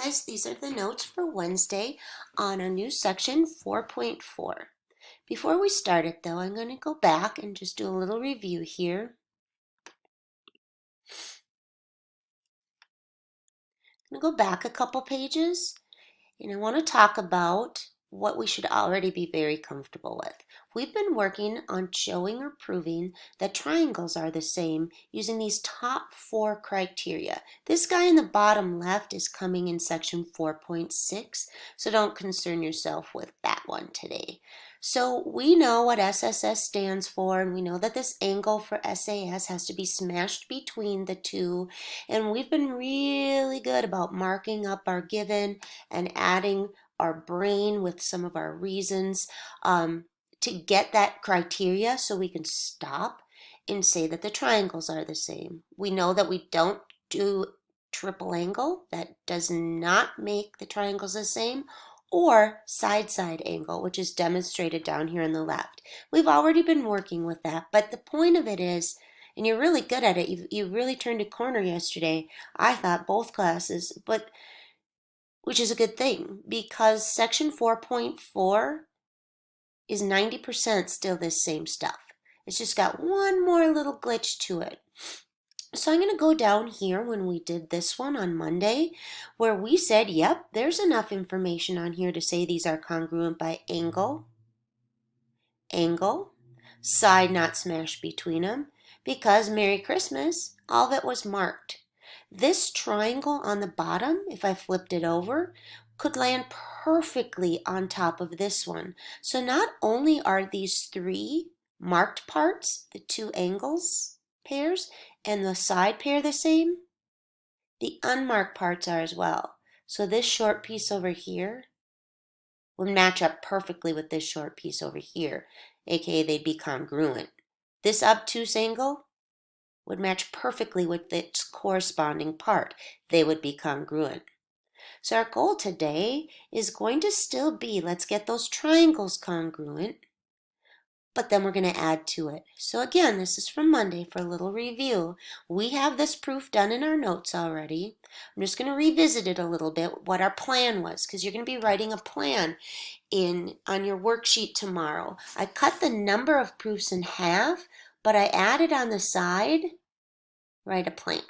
guys, these are the notes for Wednesday on a new section 4.4. Before we start it though, I'm going to go back and just do a little review here. I'm going to go back a couple pages and I want to talk about what we should already be very comfortable with. We've been working on showing or proving that triangles are the same using these top 4 criteria. This guy in the bottom left is coming in section 4.6, so don't concern yourself with that one today. So we know what SSS stands for, and we know that this angle for SAS has to be smashed between the two, and we've been really good about marking up our given and adding our brain with some of our reasons to get that criteria so we can stop and say that the triangles are the same. We know that we don't do triple angle. That does not make the triangles the same, or side-side angle, which is demonstrated down here on the left. We've already been working with that, but the point of it is, and you're really good at it, you really turned a corner yesterday. I thought both classes, but which is a good thing because section 4.4 is 90% still this same stuff. It's just got one more little glitch to it. So I'm going to go down here when we did this one on Monday where we said, yep, there's enough information on here to say these are congruent by angle, side not smashed between them, because Merry Christmas, all of it was marked. This triangle on the bottom, if I flipped it over, could land perfectly on top of this one. So not only are these 3 marked parts, the 2 angles pairs, and the side pair the same, the unmarked parts are as well. So this short piece over here would match up perfectly with this short piece over here, aka they'd be congruent. This obtuse angle would match perfectly with its corresponding part. They would be congruent. So our goal today is going to still be, let's get those triangles congruent, but then we're going to add to it. So again, this is from Monday for a little review. We have this proof done in our notes already. I'm just going to revisit it a little bit, what our plan was, because you're going to be writing a plan on your worksheet tomorrow. I cut the number of proofs in half, but I added on the side, write a plan.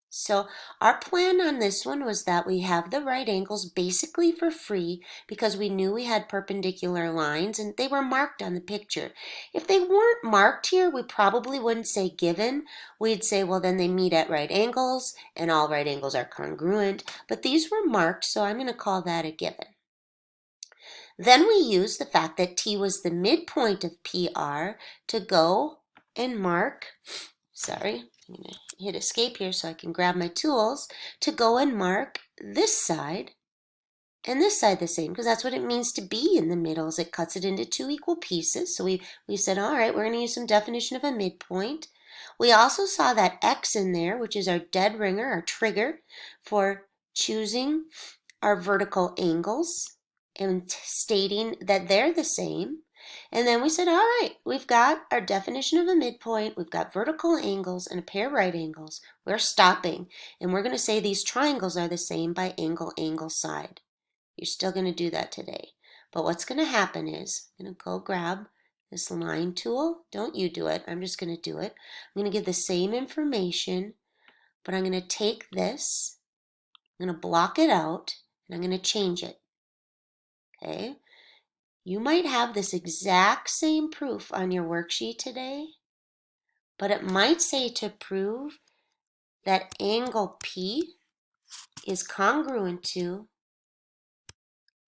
So our plan on this one was that we have the right angles basically for free because we knew we had perpendicular lines and they were marked on the picture. If they weren't marked here, we probably wouldn't say given. We'd say, well, then they meet at right angles and all right angles are congruent. But these were marked, so I'm going to call that a given. Then we used the fact that T was the midpoint of PR to go and mark, I'm going to hit escape here so I can grab my tools, to go and mark this side and this side the same, because that's what it means to be in the middle, is it cuts it into 2 equal pieces. So we said, all right, we're going to use some definition of a midpoint. We also saw that X in there, which is our dead ringer, our trigger for choosing our vertical angles and stating that they're the same. And then we said, all right, we've got our definition of a midpoint, we've got vertical angles and a pair of right angles. We're stopping, and we're going to say these triangles are the same by angle, angle, side. You're still going to do that today. But what's going to happen is, I'm going to go grab this line tool. Don't you do it. I'm just going to do it. I'm going to give the same information, but I'm going to take this, I'm going to block it out, and I'm going to change it. Okay? You might have this exact same proof on your worksheet today, but it might say to prove that angle P is congruent to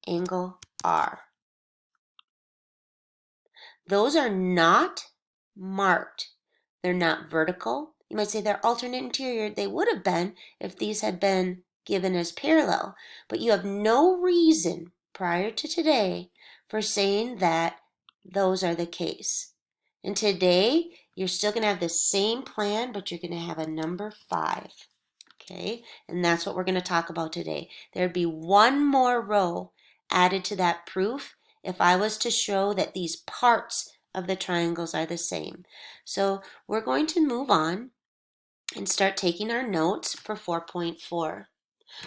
angle R. Those are not marked. They're not vertical. You might say they're alternate interior. They would have been if these had been given as parallel, but you have no reason prior to today for saying that those are the case. And today, you're still going to have the same plan, but you're going to have a number 5. Okay, and that's what we're going to talk about today. There'd be one more row added to that proof if I was to show that these parts of the triangles are the same. So we're going to move on and start taking our notes for 4.4.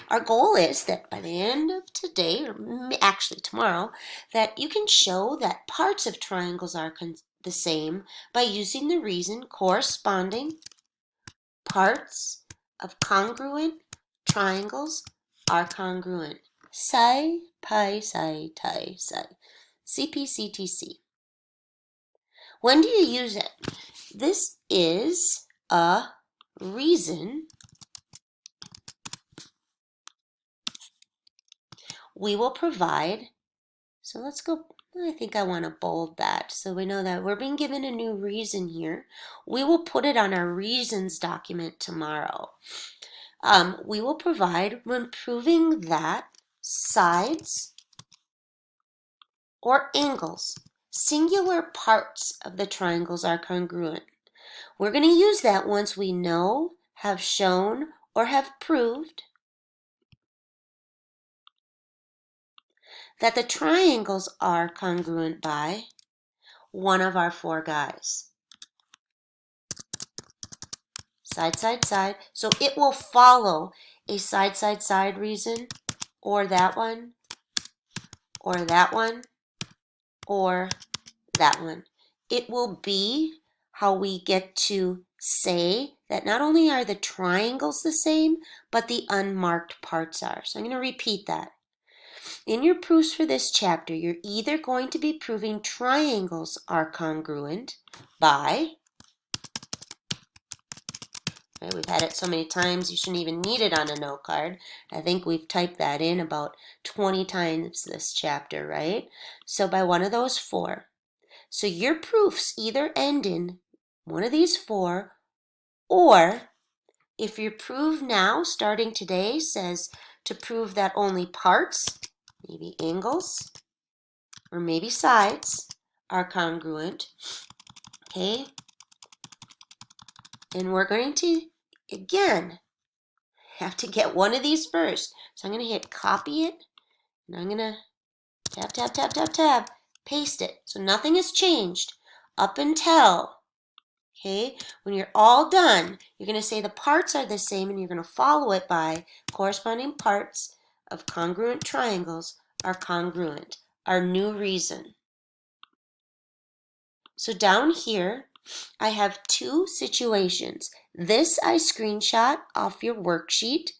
Our goal is that by the end of today, or actually tomorrow, that you can show that parts of triangles are the same by using the reason corresponding parts of congruent triangles are congruent. Psi, pi, psi, tai, psi. Cpctc. When do you use it? This is a reason we will provide. So let's go. I think I want to bold that so we know that we're being given a new reason here. We will put it on our reasons document tomorrow. We will provide when proving that sides or angles, singular parts of the triangles are congruent. We're going to use that once we know, have shown, or have proved that the triangles are congruent by one of our four guys. Side, side, side. So it will follow a side, side, side reason, or that one, or that one, or that one. It will be how we get to say that not only are the triangles the same, but the unmarked parts are. So I'm going to repeat that. In your proofs for this chapter, you're either going to be proving triangles are congruent by, right, we've had it so many times you shouldn't even need it on a note card. I think we've typed that in about 20 times this chapter, right? So by one of those four. So your proofs either end in one of these four, or if your proof now, starting today, says to prove that only parts, maybe angles, or maybe sides, are congruent, okay? And we're going to, again, have to get one of these first. So I'm going to hit copy it, and I'm going to tab, tab, tab, tab, tab, paste it. So nothing has changed up until, okay, when you're all done, you're going to say the parts are the same, and you're going to follow it by corresponding parts of congruent triangles are congruent, our new reason. So down here, I have two situations. This I screenshot off your worksheet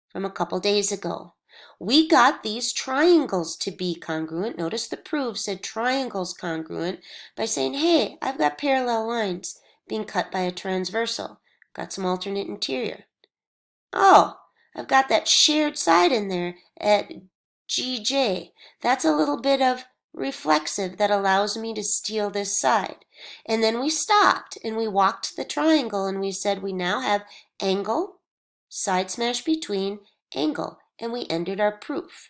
from a couple days ago. We got these triangles to be congruent. Notice the proof said triangles congruent by saying, hey, I've got parallel lines being cut by a transversal. Got some alternate interior. Oh, I've got that shared side in there at GJ. That's a little bit of reflexive that allows me to steal this side. And then we stopped and we walked the triangle and we said we now have angle, side smash between, angle, and we ended our proof.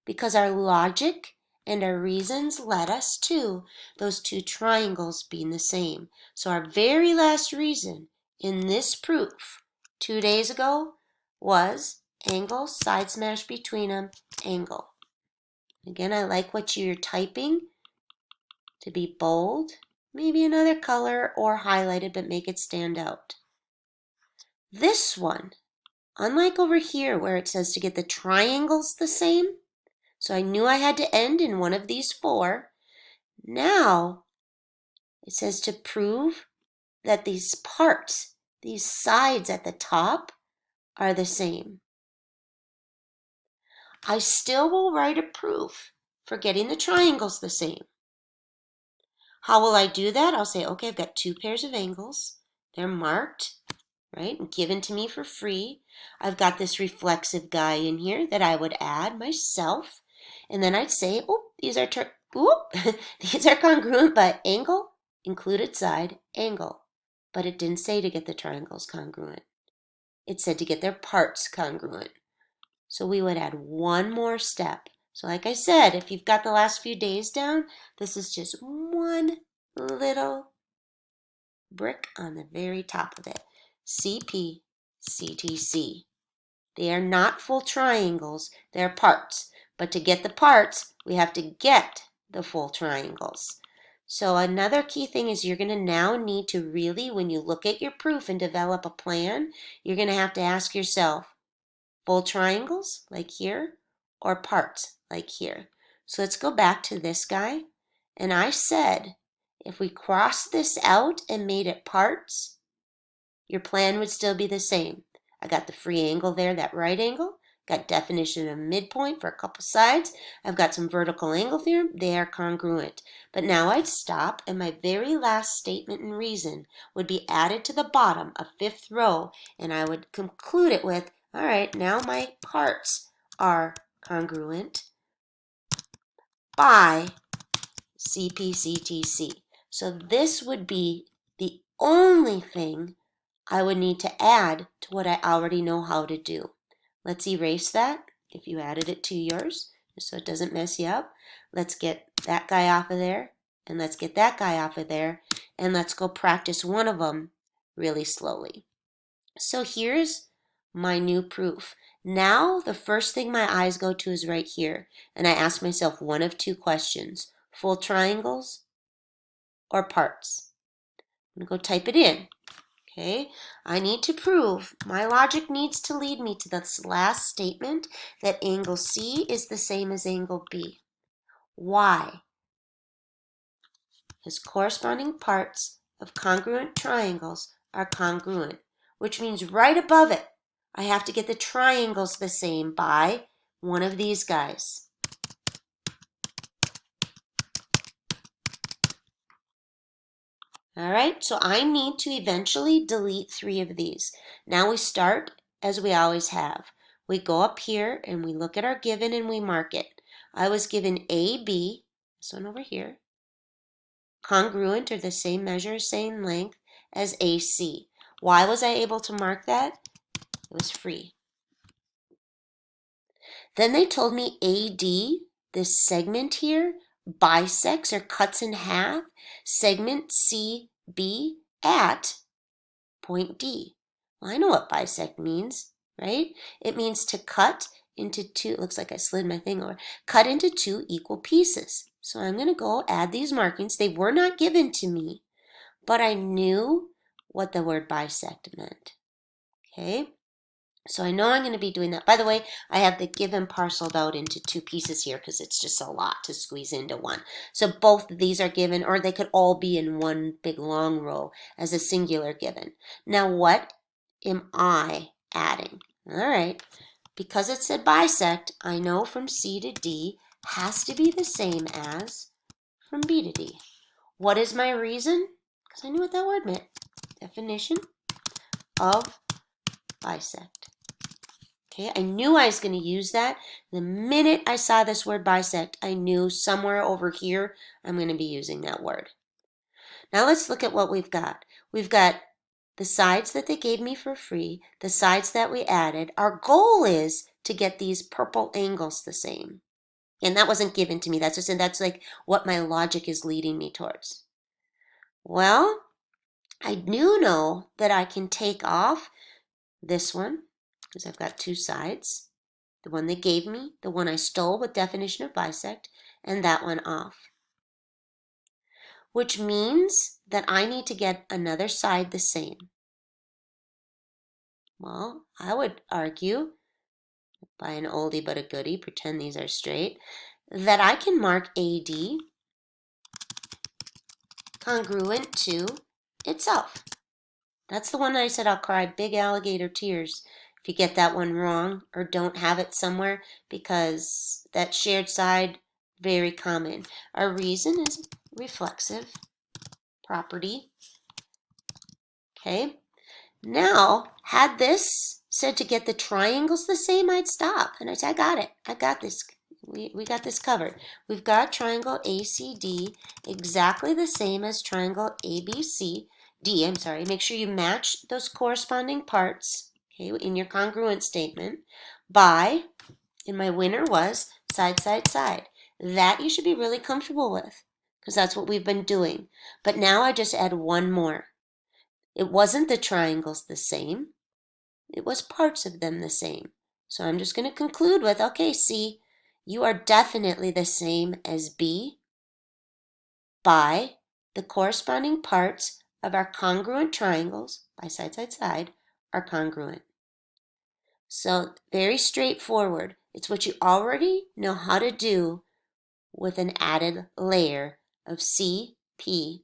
Because our logic and our reasons led us to those two triangles being the same. So our very last reason in this proof 2 days ago was angle, side smash between them, angle. Again, I like what you're typing to be bold, maybe another color or highlighted, but make it stand out. This one, unlike over here where it says to get the triangles the same, so I knew I had to end in one of these four. Now it says to prove that these parts, these sides at the top, are the same. I still will write a proof for getting the triangles the same. How will I do that? I'll say, okay, I've got two pairs of angles. They're marked, right, and given to me for free. I've got this reflexive guy in here that I would add myself. And then I'd say, oh, these are these are congruent by angle, included side, angle. But it didn't say to get the triangles congruent. It said to get their parts congruent. So we would add one more step. So like I said, if you've got the last few days down, this is just one little brick on the very top of it. Cpctc. They are not full triangles, they're parts. But to get the parts, we have to get the full triangles. So another key thing is you're going to now need to really, when you look at your proof and develop a plan, you're going to have to ask yourself, Full triangles, like here, or parts, like here. So let's go back to this guy. And I said, if we crossed this out and made it parts, your plan would still be the same. I got the free angle there, that right angle. Got definition of midpoint for a couple sides. I've got some vertical angle theorem. They are congruent. But now I'd stop, and my very last statement and reason would be added to the bottom, a fifth row, and I would conclude it with, all right, now my parts are congruent by Cpctc. So this would be the only thing I would need to add to what I already know how to do. Let's erase that if you added it to yours, just so it doesn't mess you up. Let's get that guy off of there, and let's get that guy off of there, and let's go practice one of them really slowly. So here's my new proof. Now the first thing my eyes go to is right here, and I ask myself one of two questions: full triangles or parts? I'm going to go type it in. Okay, I need to prove, my logic needs to lead me to this last statement, that angle C is the same as angle B. Why? Because corresponding parts of congruent triangles are congruent, which means right above it, I have to get the triangles the same by one of these guys. All right, so I need to eventually delete 3 of these. Now we start as we always have. We go up here and we look at our given and we mark it. I was given AB, this one over here, congruent or the same measure, same length as AC. Why was I able to mark that? It was free. Then they told me AD, this segment here, bisects or cuts in half segment CB at point D. Well, I know what bisect means, right? It means to cut into two, it looks like I slid my thing over, cut into 2 equal pieces. So I'm going to go add these markings. They were not given to me, but I knew what the word bisect meant. Okay? So I know I'm going to be doing that. By the way, I have the given parceled out into 2 pieces here because it's just a lot to squeeze into one. So both of these are given, or they could all be in one big long row as a singular given. Now what am I adding? All right, because it said bisect, I know from C to D has to be the same as from B to D. What is my reason? Because I knew what that word meant. Definition of bisect. Okay, I knew I was going to use that. The minute I saw this word bisect, I knew somewhere over here I'm going to be using that word. Now let's look at what we've got. We've got the sides that they gave me for free, the sides that we added. Our goal is to get these purple angles the same. And that wasn't given to me. That's like what my logic is leading me towards. Well, I do know that I can take off this one, because I've got 2 sides, the one they gave me, the one I stole with definition of bisect, and that one off. Which means that I need to get another side the same. Well, I would argue, by an oldie but a goodie, pretend these are straight, that I can mark AD congruent to itself. That's the one I said I'll cry big alligator tears if you get that one wrong or don't have it somewhere, because that shared side, very common. Our reason is reflexive property. Okay. Now, had this said to get the triangles the same, I'd stop. And I'd say, I got it. I got this. We got this covered. We've got triangle ACD exactly the same as triangle ABCD. I'm sorry. Make sure you match those corresponding parts, okay, in your congruent statement by, and my winner was side, side, side. That you should be really comfortable with because that's what we've been doing. But now I just add one more. It wasn't the triangles the same. It was parts of them the same. So I'm just going to conclude with, okay, C, you are definitely the same as B by the corresponding parts of our congruent triangles, by side, side, side, are congruent. So very straightforward. It's what you already know how to do with an added layer of Cpctc.